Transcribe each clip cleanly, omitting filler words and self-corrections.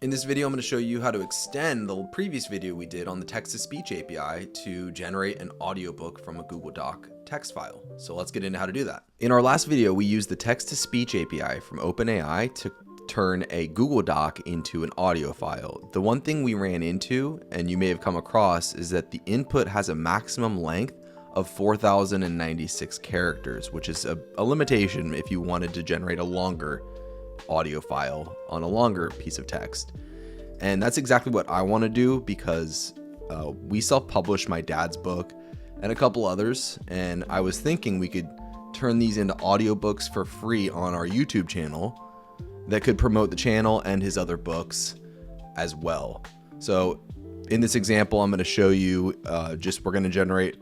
In this video, I'm going to show you how to extend the previous video we did on the text-to-speech API to generate an audiobook from a Google Doc text file. So let's get into how to do that. In our last video, we used the text-to-speech API from OpenAI to turn a Google Doc into an audio file. The one thing we ran into, and you may have come across, is that the input has a maximum length of 4,096 characters, which is a limitation if you wanted to generate a longer audio file on a longer piece of text. And that's exactly what I want to do because we self-published my dad's book and a couple others, and I was thinking we could turn these into audiobooks for free on our YouTube channel that could promote the channel and his other books as well. So in this example, I'm going to show you we're going to generate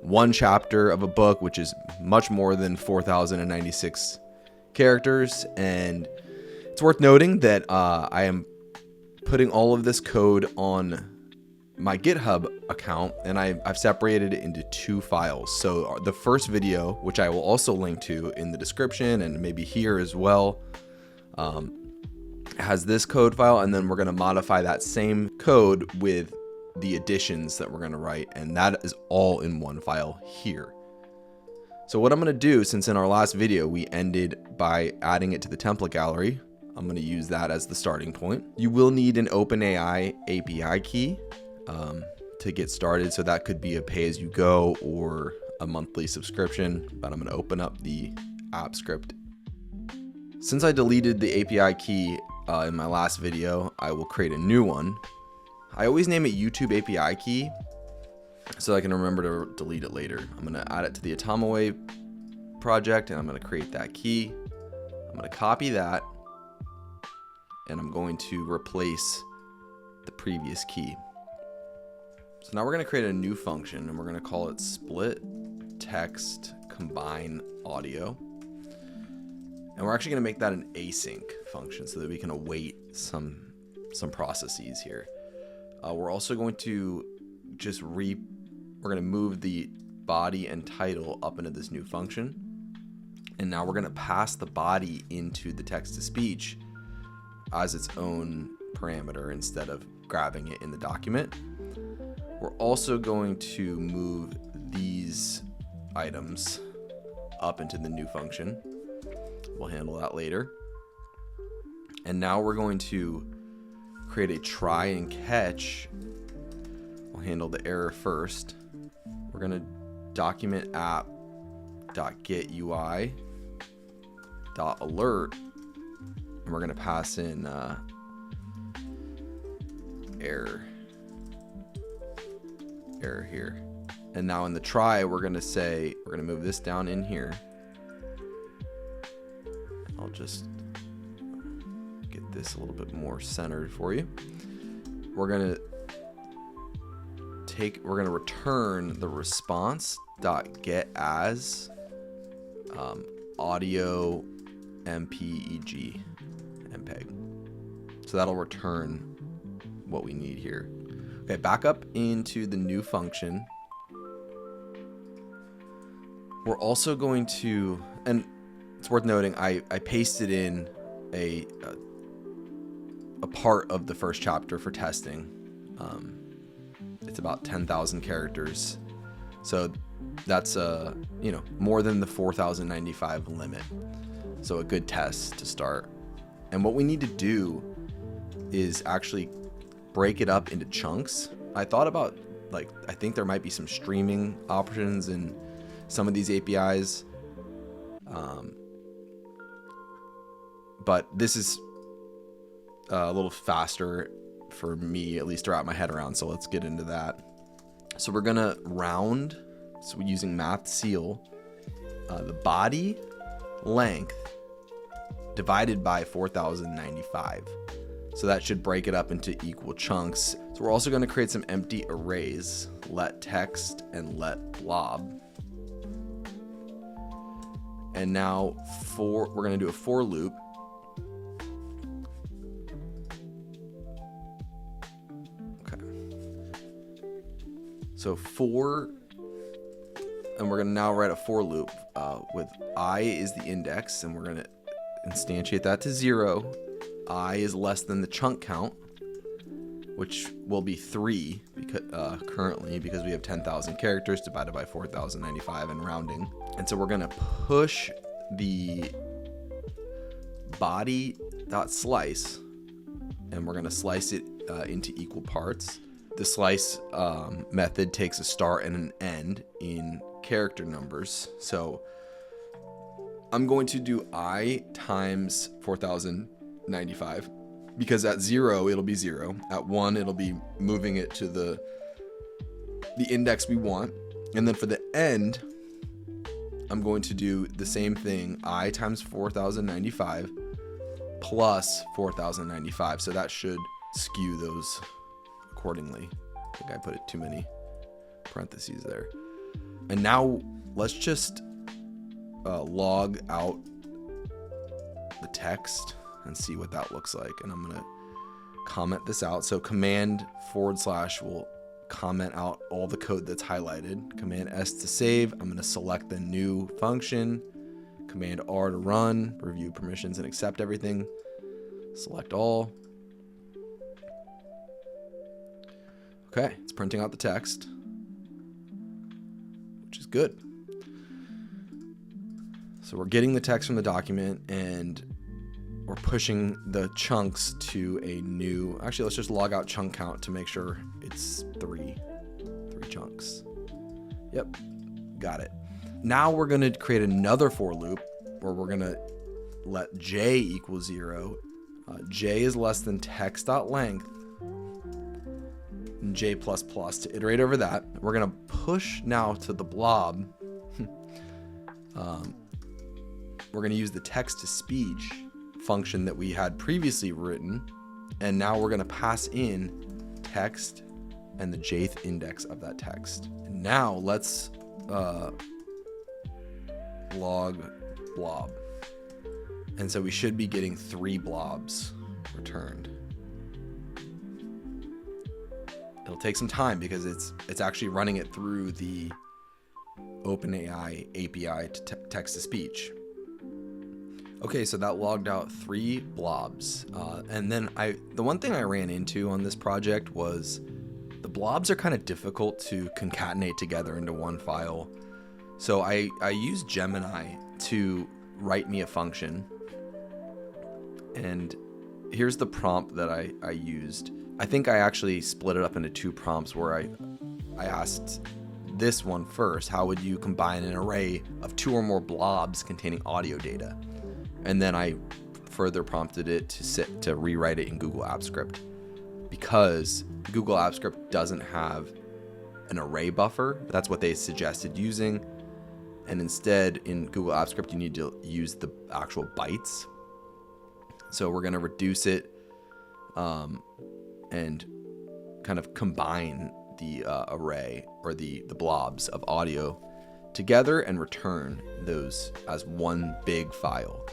one chapter of a book, which is much more than 4,096 characters. And it's worth noting that I am putting all of this code on my GitHub account, and I've separated it into two files. So the first video, which I will also link to in the description and maybe here as well, has this code file, and then we're going to modify that same code with the additions that we're going to write, and that is all in one file here. So what I'm going to do, since in our last video we ended by adding it to the template gallery, I'm going to use that as the starting point. You will need an OpenAI API key to get started, so that could be a pay-as-you-go or a monthly subscription, but I'm going to open up the app script. Since I deleted the API key in my last video, I will create a new one. I always name it YouTube API key so I can remember to delete it later. I'm going to add it to the Atomaway project, and I'm going to create that key. I'm going to copy that, and I'm going to replace the previous key. So now we're going to create a new function, and we're going to call it split text combine audio. And we're actually going to make that an async function so that we can await some processes here. We're also going to we're going to move the body and title up into this new function. And now we're going to pass the body into the text-to-speech as its own parameter instead of grabbing it in the document. We're also going to move these items up into the new function. We'll handle that later. And now we're going to create a try and catch. We'll handle the error first. We're going to document app.getUI.alert, and we're going to pass in error here. And now in the try, we're going to move this down in here. I'll just get this a little bit more centered for you. We're going to return the response.getAs audio mpeg. So that'll return what we need here. Okay, back up into the new function. We're also going to, and it's worth noting, I pasted in a part of the first chapter for testing. It's about 10,000 characters, so that's more than the 4,095 limit. So a good test to start. And what we need to do is actually break it up into chunks. I thought about, I think there might be some streaming options in some of these APIs. But this is a little faster for me, at least to wrap my head around. So let's get into that. So we're gonna round, so we're using math seal, the body length divided by 4,095. So that should break it up into equal chunks. So we're also gonna create some empty arrays, let text and let blob. And now we're gonna do a for loop. So and we're gonna now write a for loop with I is the index, and we're gonna instantiate that to 0. I is less than the chunk count, which will be 3 because, currently, because we have 10,000 characters divided by 4,095 and rounding. And so we're going to push the body.slice, and we're going to slice it into equal parts. The slice method takes a start and an end in character numbers. So I'm going to do I times 4,095, because at 0 it'll be 0, at 1 it'll be moving it to the index we want, and then for the end I'm going to do the same thing, I times 4,095 plus 4,095. So that should skew those accordingly. I think I put it too many parentheses there. And now let's just log out the text and see what that looks like. And I'm gonna comment this out. So command / will comment out all the code that's highlighted. Command S to save. I'm gonna select the new function. Command R to run, review permissions and accept everything. Select all. Okay, it's printing out the text, which is good. So we're getting the text from the document and we're pushing the chunks to a new, actually let's just log out chunk count to make sure it's 3 chunks. Yep, got it. Now we're gonna create another for loop where we're gonna let j equal 0. J is less than text.length, and j++ to iterate over that. We're gonna push now to the blob. We're gonna use the text to speech function that we had previously written, and now we're gonna pass in text and the jth index of that text. And now let's log blob. And so we should be getting 3 blobs returned. It'll take some time because it's actually running it through the OpenAI API to text to speech. Okay, so that logged out 3 blobs. And then the one thing I ran into on this project was the blobs are kind of difficult to concatenate together into one file. So I used Gemini to write me a function. And here's the prompt that I used. I think I actually split it up into 2 prompts where I asked this one first, how would you combine an array of 2 or more blobs containing audio data? And then I further prompted it to rewrite it in Google Apps Script, because Google Apps Script doesn't have an array buffer. That's what they suggested using. And instead in Google Apps Script, you need to use the actual bytes. So we're going to reduce it and kind of combine the array or the blobs of audio together and return those as one big file.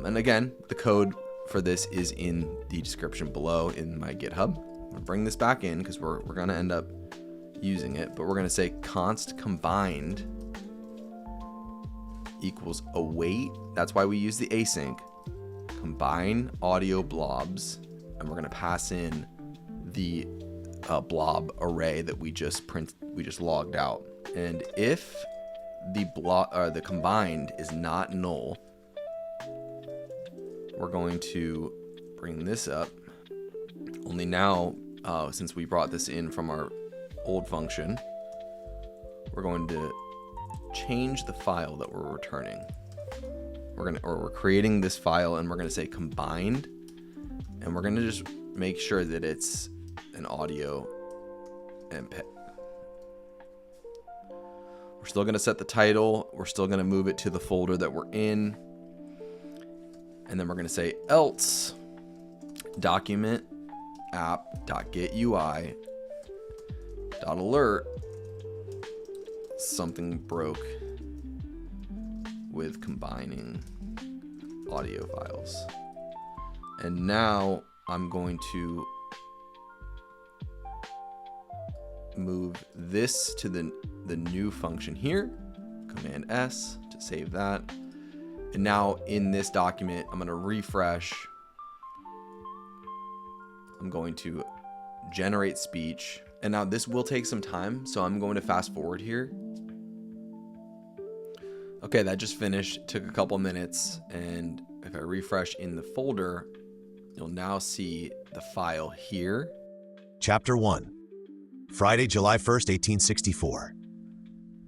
And again, the code for this is in the description below in my GitHub. I'm gonna bring this back in because we're gonna end up using it, but we're gonna say const combined equals await. That's why we use the async. Combine audio blobs, and we're gonna pass in the blob array that we just logged out. And if the combined is not null, we're going to bring this up. Only now, since we brought this in from our old function, we're going to change the file that we're returning. We're creating this file, and we're going to say combined, and we're going to just make sure that it's an audio MPEG. We're still going to set the title. We're still going to move it to the folder that we're in. And then we're going to say else document app.getUI.alert something broke with combining audio files. And now I'm going to move this to the new function here, Command S to save that. And now in this document, I'm going to refresh I'm going to generate speech. And now this will take some time, so I'm going to fast forward here. Okay, that just finished. It took a couple minutes, and if I refresh in the folder, you'll now see the file here. Chapter 1. Friday, July 1st, 1864.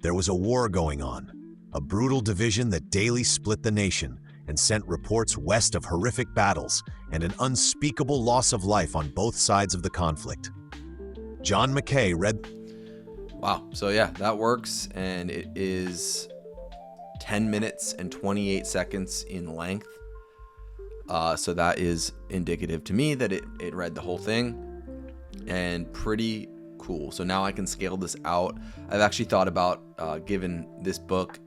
There was a war going on, a brutal division that daily split the nation and sent reports west of horrific battles and an unspeakable loss of life on both sides of the conflict. John Mackay read... Wow, so yeah, that works, and it is 10 minutes and 28 seconds in length. So that is indicative to me that it read the whole thing, and pretty cool. So now I can scale this out. I've actually thought about, given this book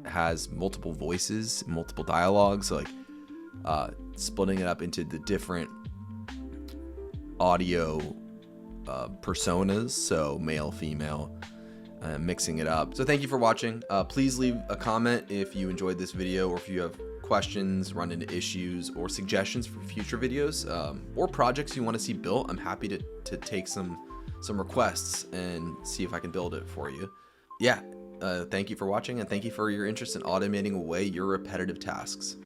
has multiple voices, multiple dialogues, so like splitting it up into the different audio personas, so male, female, mixing it up. So thank you for watching. Please leave a comment if you enjoyed this video, or if you have questions, run into issues, or suggestions for future videos, or projects you want to see built. I'm happy to take some requests and see if I can build it for you. Yeah, thank you for watching, and thank you for your interest in automating away your repetitive tasks.